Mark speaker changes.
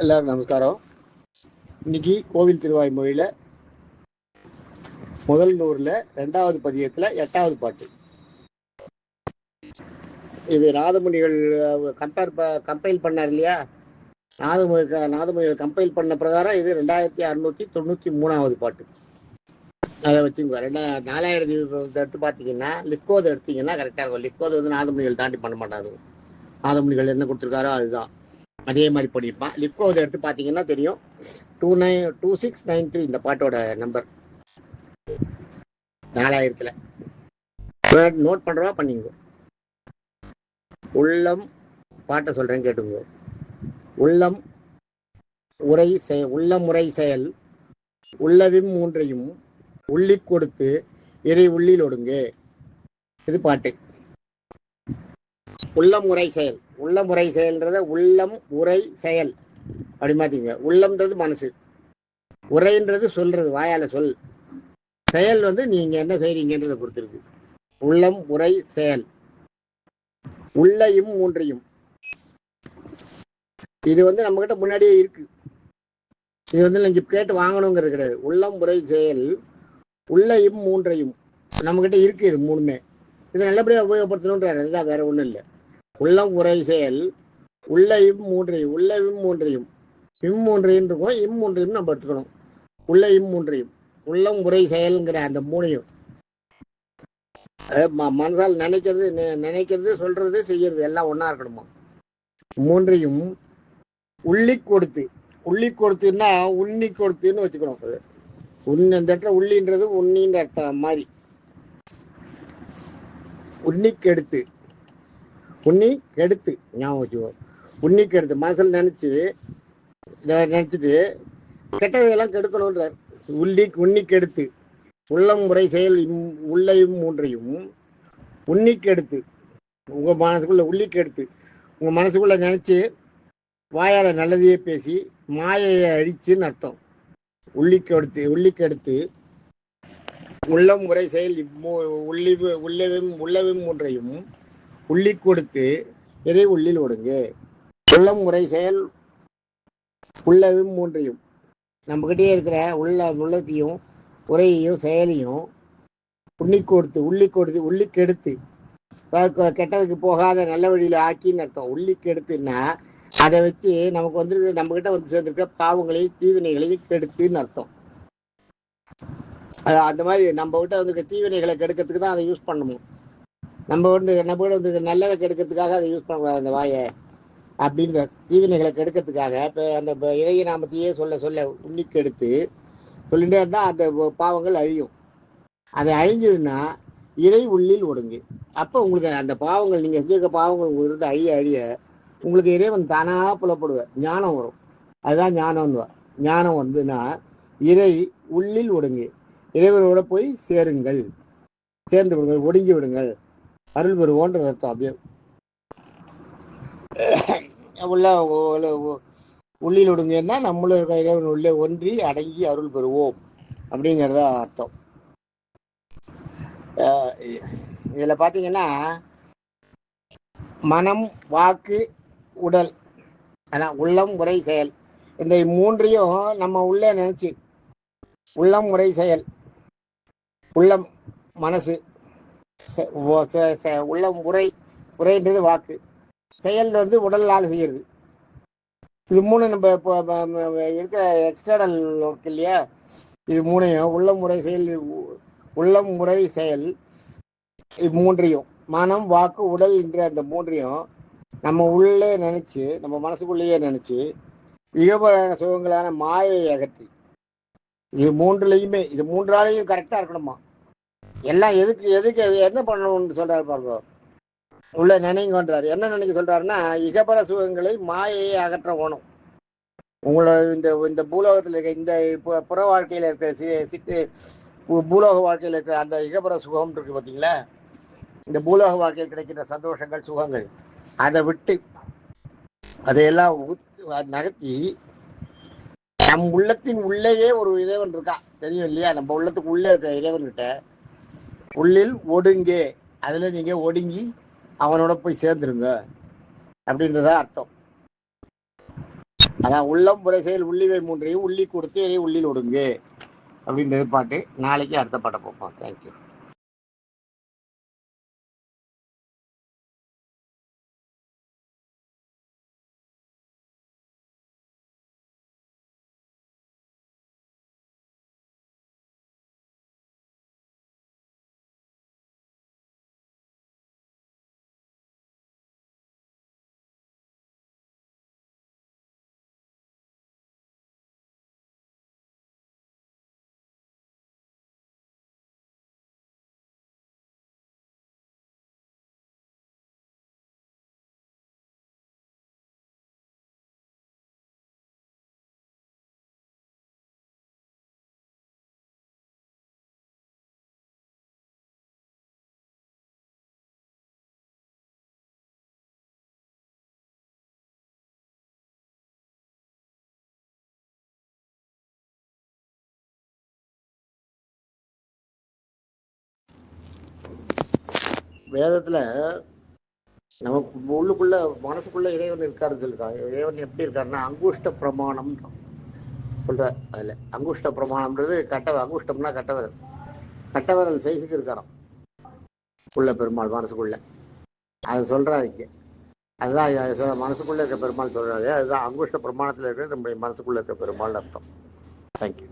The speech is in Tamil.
Speaker 1: எல்லாரும் நமஸ்காரம். இன்னைக்கு கோவில் திருவாய்மொழியில முதல் நூறுல 2வது பதியத்துல 8வது பாட்டு. இது நாதமுனிகள் கம்பைல் பண்ணார் இல்லையா? நாதமுனிகள் கம்பைல் பண்ண பிரகாரம் இது 2693வது பாட்டு. அதை வச்சுங்க. 4000 எடுத்து பார்த்தீங்கன்னா லிப்கோதை எடுத்தீங்கன்னா கரெக்டாக இருக்கும். லிப்கோதை வந்து நாதமுனிகள் தாண்டி பண்ண மாட்டாது. நாதமுனிகள் என்ன கொடுத்துருக்காரோ அதுதான் அதே மாதிரி பண்ணியிருப்பான். லிப்கோதை எடுத்து பார்த்தீங்கன்னா தெரியும். 2693 இந்த பாட்டோட நம்பர். 4000ல் நோட் பண்ணுறவா பண்ணிங்க. உள்ளம் பாட்டை சொல்கிறேன் கேட்டுங்க. உள்ளம் உரை செயல் உள்ளவிம் மூன்றையும் உள்ளி கொடுத்து இறை உள்ளில் ஒடுங்கு. இது பாட்டு. உள்ளம் உரை செயல். உள்ளம் உரை செயல்ன்றத உள்ளம் உரை செயல் அப்படி மாத்திங்க. உள்ளம்ன்றது மனசு, உரைன்றது சொல்றது, வாயால சொல். செயல் வந்து நீங்க என்ன செய்றீங்கன்றத கொடுத்துருக்கு. உள்ளம் உரை செயல் உள்ளையும் மூன்றையும். இது வந்து நம்ம கிட்ட முன்னாடியே இருக்கு. இது வந்து நீங்க கேட்டு வாங்கணுங்கிறது கிடையாது. உள்ளம் உரை செயல் உள்ளையும் மூன்றையும் நம்ம கிட்ட இருக்கு. இது மூணுமே இதை நல்லபடியாக உபயோகப்படுத்தணுன்றாரு. அதுதான், வேற ஒண்ணும் இல்லை. உள்ளம் உரை செயல் உள்ளையும் மூன்றையும். உள்ளையும் மூன்றையும் இம்மூன்றையும் இருக்கும். இம்மூன்றையும் நம்ம எடுத்துக்கணும். உள்ளையும் மூன்றையும் உள்ளம் உரை செயல்ங்கிற அந்த மூணையும் மனசால் நினைக்கிறது சொல்றது செய்யறது எல்லாம் ஒன்னா இருக்கணுமா. மூன்றையும் உள்ளி கொடுத்து. உள்ளி கொடுத்துன்னா உண்ணி கொடுத்துன்னு வச்சுக்கணும். இந்த இடத்துல உள்ளின்றது உண்ணின்ற அர்த்தம் மாதிரி. உண்ணி கெடுத்து ஞாபகம் வச்சுக்கோ. உண்ணி கெடுத்து மனசில் நினைச்சிட்டு கெட்டதையெல்லாம் கெடுக்கணும்ன்றார். உண்ணி கெடுத்து உள்ளம் முறை செயல் உள்ளையும் மூன்றையும் உண்ணி கெடுத்து. உங்க மனசுக்குள்ள உள்ளி கெடுத்து உங்க மனசுக்குள்ள நினைச்சு வாயால நல்லதையே பேசி மாயையை அழிச்சுன்னு அர்த்தம். உள்ளி கெடுத்து உள்ளம் முறை செயல் உள்ளவும் மூன்றையும் உள்ளி கொடுத்து இறை உள்ளில் ஒடுங்கு. உள்ளம் முறை செயல் உள்ளவும் மூன்றையும் நம்ம கிட்டே இருக்கிற உள்ளத்தையும் உரையையும் செயலையும் உள்ளி கெடுத்து கெட்டதுக்கு போகாத நல்ல வழியில ஆக்கின்னு அர்த்தம். உள்ளி கெடுத்துன்னா அதை வச்சு நமக்கு வந்து நம்ம கிட்ட வந்து சேர்ந்துருக்க பாவங்களையும் தீவினைகளையும் கெடுத்துன்னு அர்த்தம். அந்த மாதிரி நம்ம கிட்ட வந்து தீவினைகளை கெடுக்கிறதுக்கு தான் அதை யூஸ் பண்ணணும். நம்ம கிட்ட வந்து நல்லதை கெடுக்கிறதுக்காக அதை யூஸ் பண்ணக்கூடாது. அந்த வாயை அப்படின்ற தீவினைகளை கெடுக்கிறதுக்காக இப்போ அந்த இறைய நாமத்தையே சொல்ல உள்ளி கெடுத்து சொல்லிட்டே இருந்தால் அந்த பாவங்கள் அழியும். அது அழிஞ்சதுன்னா இறை உள்ளில் ஒடுங்கு. அப்போ உங்களுக்கு அந்த பாவங்கள், நீங்கள் செஞ்சிருக்க பாவங்கள் உங்களுக்கு இருந்து அழிய உங்களுக்கு இறைவன் தானாக புலப்படுவார். ஞானம் வரும். அதுதான் ஞானம்னுவா. ஞானம் வந்துன்னா இறை உள்ளில் ஒடுங்கு. இறைவனோட போய் சேருங்கள், சேர்ந்து விடுங்கள், ஒடுங்கி விடுங்கள், அருள் பெறுவோன்ற அர்த்தம். அப்படியே உள்ளில் ஒடுங்கன்னா நம்மளும் இருக்க இறைவன் உள்ளே ஒன்றி அடங்கி அருள் பெறுவோம் அப்படிங்கிறத அர்த்தம். இதுல பாத்தீங்கன்னா மனம் வாக்கு உடல் அதான் உள்ளம் முறை செயல். இந்த மூன்றையும் நம்ம உள்ளே நினைச்சு உள்ளம் முறை செயல். உள்ளம் மனசு, உள்ளம் உரைன்றது வாக்கு, செயல் வந்து உடலால் செய்யறது. இது மூணு நம்ம இப்போ இருக்கிற எக்ஸ்டர்னல் ஒர்க் இல்லையா? இது மூணையும் உள்ளம் முறை செயல் மூன்றையும் மனம் வாக்கு உடல் என்ற அந்த மூன்றையும் நம்ம உள்ளே நினைச்சு, நம்ம மனசுக்குள்ளேயே நினைச்சு இகபரான சுகங்களான மாயை அகற்றி. இது மூன்றாலையும் கரெக்டா இருக்கணுமா. எல்லாம் எதுக்கு என்ன பண்ணணும்னு சொல்றாரு பாருங்க. உள்ள நினைங்கன்றாரு. என்ன நினைக்க சொல்றாருன்னா இகபர சுகங்களை மாயையை அகற்ற வேணும். உங்களோட இந்த பூலோகத்தில் இருக்க இந்த புற வாழ்க்கையில இருக்கிற பூலோக வாழ்க்கையில் இருக்கிற அந்த இகபர சுகம் இருக்கு பார்த்தீங்களா? இந்த பூலோக வாழ்க்கையில் கிடைக்கிற சந்தோஷங்கள் சுகங்கள் அதை விட்டு அதையெல்லாம் நகர்த்தி நம் உள்ளத்தின் உள்ளேயே ஒரு இறைவன் இருக்கா, தெரியும் இல்லையா? நம்ம உள்ளத்துக்கு உள்ளே இருக்க இறைவன்கிட்ட உள்ளில் ஒடுங்கே, அதுல நீங்க ஒடுங்கி அவனோட போய் சேர்ந்துருங்க அப்படின்றத அர்த்தம். அதான் உள்ளம் புரை செயல் உள்ளிவை மூன்றையும் உள்ளி கொடுத்து எதை உள்ளில் ஒடுங்கு அப்படின்றது பாட்டு. நாளைக்கு அடுத்த பாட்டை பார்ப்போம். தேங்க்யூ. வேதத்துல நமக்கு உள்ளுக்குள்ள மனசுக்குள்ள இறைவன் இருக்காருன்னு சொல்லிருக்காங்க. இறைவன் எப்படி இருக்காருன்னா அங்குஷ்ட பிரமாணம் சொல்ற. அதுல அங்குஷ்ட பிரமாணம்ன்றது அங்குஷ்டம்னா கட்டவரல் சைஸுக்கு இருக்காராம் உள்ள பெருமாள் மனசுக்குள்ள. அது சொல்றாரு. அதுதான் மனசுக்குள்ள இருக்க பெருமாள் சொல்றாரு. அதுதான் அங்குஷ்ட பிரமாணத்துல இருக்க நம்முடைய மனசுக்குள்ள இருக்க பெருமாள் அர்த்தம். தேங்க்யூ.